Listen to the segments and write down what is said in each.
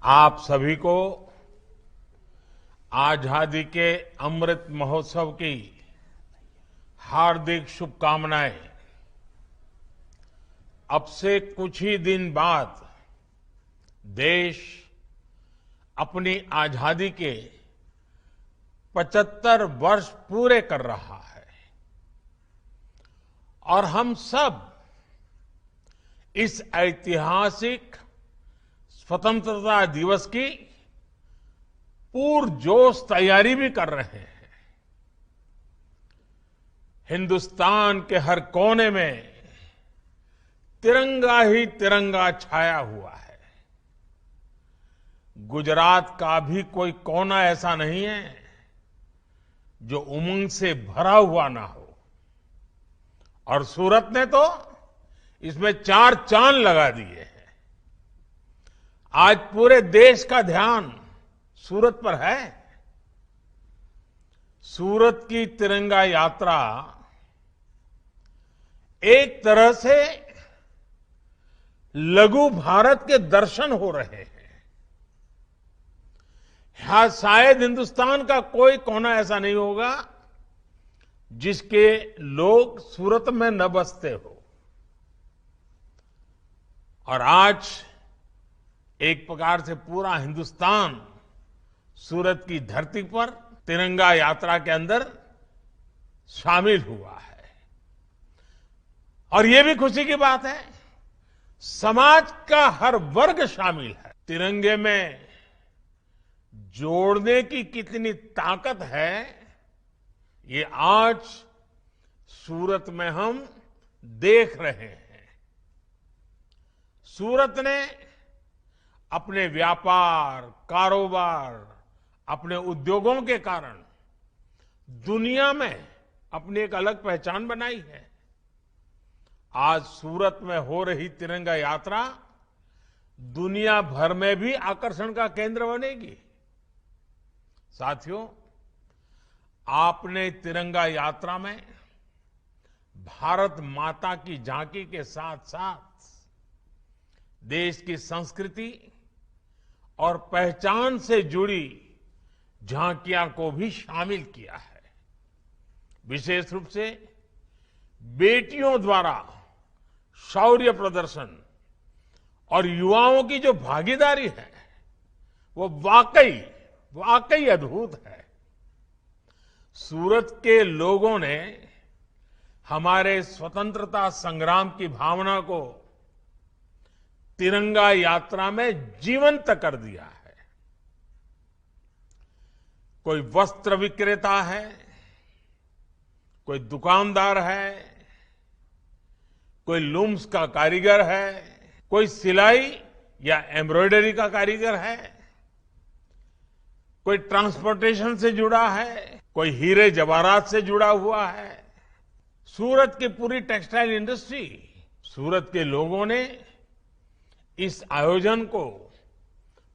आप सभी को आजादी के अमृत महोत्सव की हार्दिक शुभकामनाएं। अब से कुछ ही दिन बाद देश अपनी आजादी के 75 वर्ष पूरे कर रहा है और हम सब इस ऐतिहासिक स्वतंत्रता दिवस की पूरजोश तैयारी भी कर रहे हैं। हिंदुस्तान के हर कोने में तिरंगा ही तिरंगा छाया हुआ है। गुजरात का भी कोई कोना ऐसा नहीं है जो उमंग से भरा हुआ ना हो और सूरत ने तो इसमें 4 चांद लगा दिए हैं। आज पूरे देश का ध्यान सूरत पर है। सूरत की तिरंगा यात्रा एक तरह से लघु भारत के दर्शन हो रहे हैं। यहां शायद हिंदुस्तान का कोई कोना ऐसा नहीं होगा जिसके लोग सूरत में न बसते हो। और आज एक प्रकार से पूरा हिंदुस्तान सूरत की धरती पर तिरंगा यात्रा के अंदर शामिल हुआ है। और ये भी खुशी की बात है, समाज का हर वर्ग शामिल है। तिरंगे में जोड़ने की कितनी ताकत है, ये आज सूरत में हम देख रहे हैं। सूरत ने अपने व्यापार, कारोबार, अपने उद्योगों के कारण दुनिया में अपनी एक अलग पहचान बनाई है। आज सूरत में हो रही तिरंगा यात्रा दुनिया भर में भी आकर्षण का केंद्र बनेगी। साथियों, आपने तिरंगा यात्रा में भारत माता की झांकी के साथ साथ देश की संस्कृति और पहचान से जुड़ी झांकियां को भी शामिल किया है। विशेष रूप से बेटियों द्वारा शौर्य प्रदर्शन और युवाओं की जो भागीदारी है वो वाकई अद्भुत है। सूरत के लोगों ने हमारे स्वतंत्रता संग्राम की भावना को तिरंगा यात्रा में जीवंत कर दिया है। कोई वस्त्र विक्रेता है, कोई दुकानदार है, कोई लूम्स का कारीगर है, कोई सिलाई या एम्ब्रॉयडरी का कारीगर है, कोई ट्रांसपोर्टेशन से जुड़ा है, कोई हीरे जवाहरात से जुड़ा हुआ है। सूरत की पूरी टेक्सटाइल इंडस्ट्री, सूरत के लोगों ने इस आयोजन को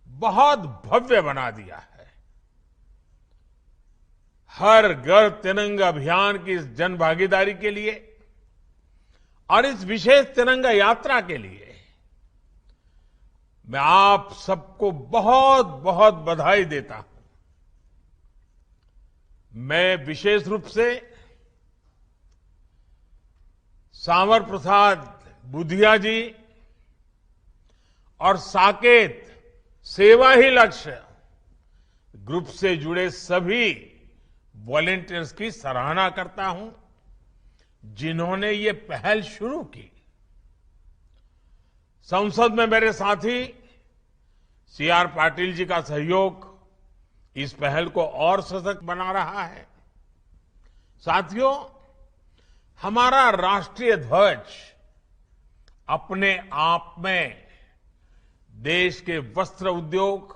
बहुत भव्य बना दिया है। हर घर तिरंगा अभियान की इस जन भागीदारी के लिए और इस विशेष तिरंगा यात्रा के लिए मैं आप सबको बहुत बहुत बधाई देता हूं। मैं विशेष रूप से सांवर प्रसाद बुधिया जी और साकेत सेवा ही लक्ष्य ग्रुप से जुड़े सभी वॉलंटियर्स की सराहना करता हूं जिन्होंने ये पहल शुरू की। संसद में मेरे साथी सीआर पाटिल जी का सहयोग इस पहल को और सशक्त बना रहा है। साथियों, हमारा राष्ट्रीय ध्वज अपने आप में देश के वस्त्र उद्योग,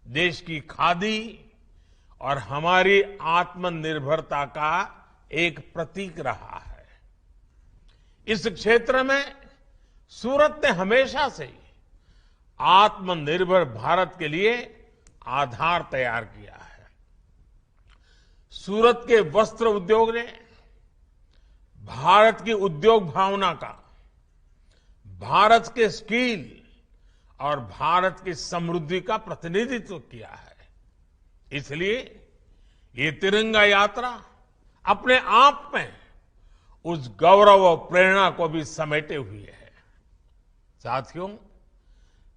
देश की खादी और हमारी आत्मनिर्भरता का एक प्रतीक रहा है। इस क्षेत्र में सूरत ने हमेशा से आत्मनिर्भर भारत के लिए आधार तैयार किया है। सूरत के वस्त्र उद्योग ने भारत की उद्योग भावना का, भारत के स्किल और भारत की समृद्धि का प्रतिनिधित्व किया है। इसलिए ये तिरंगा यात्रा अपने आप में उस गौरव और प्रेरणा को भी समेटे हुए है। साथियों,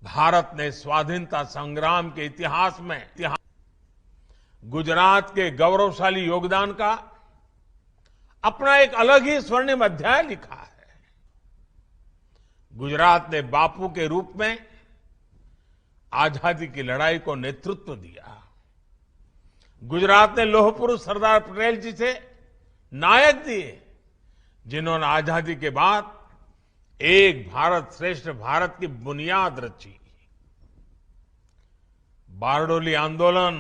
भारत ने स्वाधीनता संग्राम के इतिहास में गुजरात के गौरवशाली योगदान का अपना एक अलग ही स्वर्णिम अध्याय लिखा है। गुजरात ने बापू के रूप में आजादी की लड़ाई को नेतृत्व दिया। गुजरात ने लौह पुरुष सरदार पटेल जी से नायक दिए, जिन्होंने आजादी के बाद एक भारत श्रेष्ठ भारत की बुनियाद रची। बारडोली आंदोलन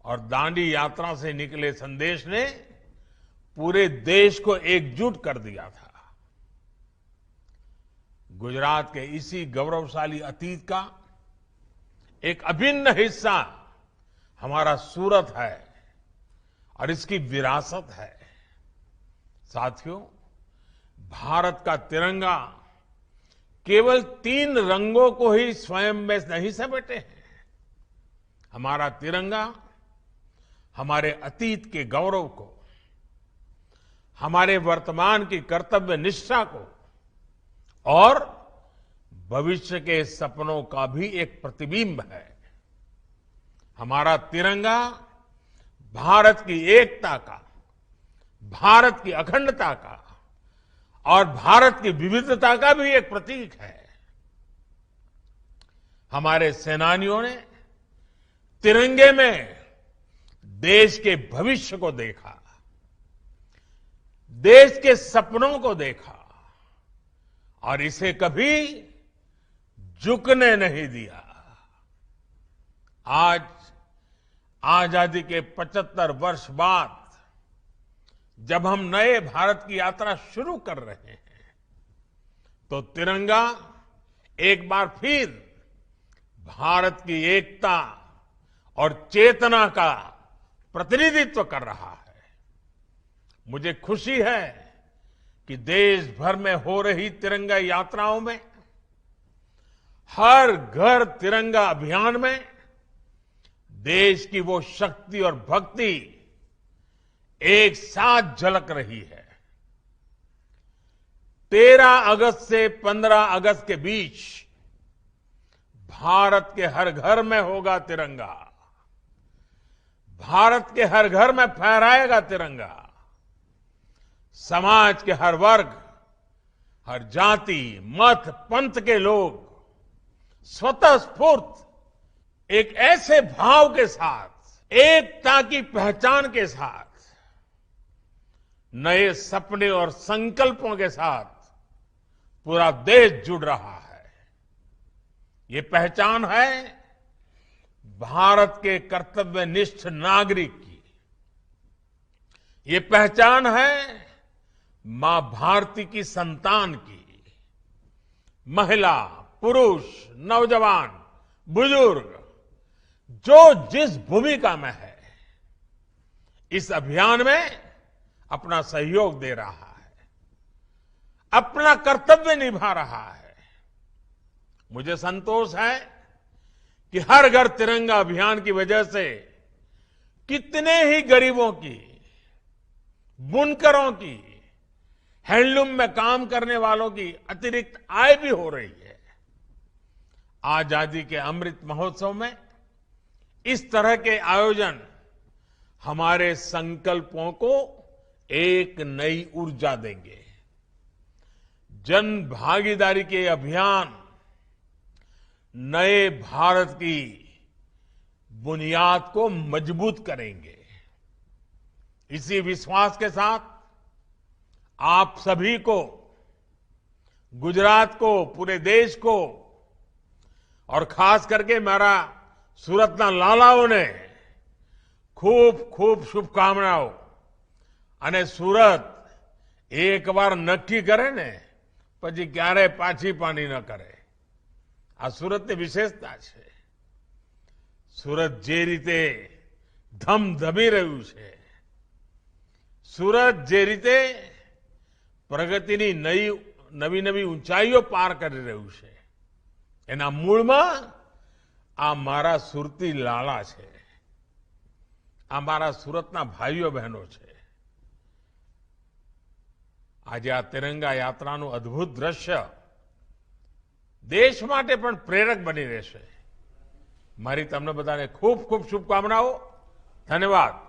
और दांडी यात्रा से निकले संदेश ने पूरे देश को एकजुट कर दिया था। गुजरात के इसी गौरवशाली अतीत का एक अभिन्न हिस्सा हमारा सूरत है और इसकी विरासत है। साथियों, भारत का तिरंगा केवल 3 रंगों को ही स्वयं में नहीं समेटे हैं। हमारा तिरंगा हमारे अतीत के गौरव को, हमारे वर्तमान की कर्तव्य निष्ठा को और भविष्य के सपनों का भी एक प्रतिबिंब है। हमारा तिरंगा भारत की एकता का, भारत की अखंडता का और भारत की विविधता का भी एक प्रतीक है। हमारे सेनानियों ने तिरंगे में देश के भविष्य को देखा, देश के सपनों को देखा और इसे कभी झुकने नहीं दिया। आज आजादी के 75 वर्ष बाद जब हम नए भारत की यात्रा शुरू कर रहे हैं, तो तिरंगा एक बार फिर भारत की एकता और चेतना का प्रतिनिधित्व कर रहा है। मुझे खुशी है कि देश भर में हो रही तिरंगा यात्राओं में, हर घर तिरंगा अभियान में देश की वो शक्ति और भक्ति एक साथ झलक रही है। 13 अगस्त से 15 अगस्त के बीच भारत के हर घर में होगा तिरंगा, भारत के हर घर में फहराएगा तिरंगा। समाज के हर वर्ग, हर जाति, मत, पंथ के लोग स्वतः स्फूर्त एक ऐसे भाव के साथ, एकता की पहचान के साथ, नए सपने और संकल्पों के साथ पूरा देश जुड़ रहा है। ये पहचान है भारत के कर्तव्यनिष्ठ नागरिक की। ये पहचान है मां भारती की संतान की। महिला, पुरुष, नौजवान, बुजुर्ग जो जिस भूमिका में है, इस अभियान में अपना सहयोग दे रहा है, अपना कर्तव्य निभा रहा है। मुझे संतोष है कि हर घर तिरंगा अभियान की वजह से कितने ही गरीबों की, बुनकरों की, हैंडलूम में काम करने वालों की अतिरिक्त आय भी हो रही है। आजादी के अमृत महोत्सव में इस तरह के आयोजन हमारे संकल्पों को एक नई ऊर्जा देंगे। जन भागीदारी के अभियान नए भारत की बुनियाद को मजबूत करेंगे। इसी विश्वास के साथ आप सभी को, गुजरात को, पूरे देश को और खास करके मेरा સુરતના લાલાઓને ખૂબ ખૂબ શુભકામનાઓ। અને સુરત એકવાર નક્કી કરે ને પછી ક્યારેય પાછી પાની ન કરે, આ સુરતની વિશેષતા છે। સુરત જે રીતે ધમધમી રહ્યું છે, સુરત જે રીતે પ્રગતિની નવી નવી ઊંચાઈઓ પાર કરી રહ્યું છે, એના મૂળમાં આ મારા સુરતી લાલા છે, આ મારા સુરતના ભાઈઓ બહેનો છે. આજે આ તિરંગા યાત્રાનું અદભુત દ્રશ્ય દેશ માટે પણ પ્રેરક બની રહેશે. મારી તમને બધાને ખૂબ ખૂબ શુભકામનાઓ. ધન્યવાદ.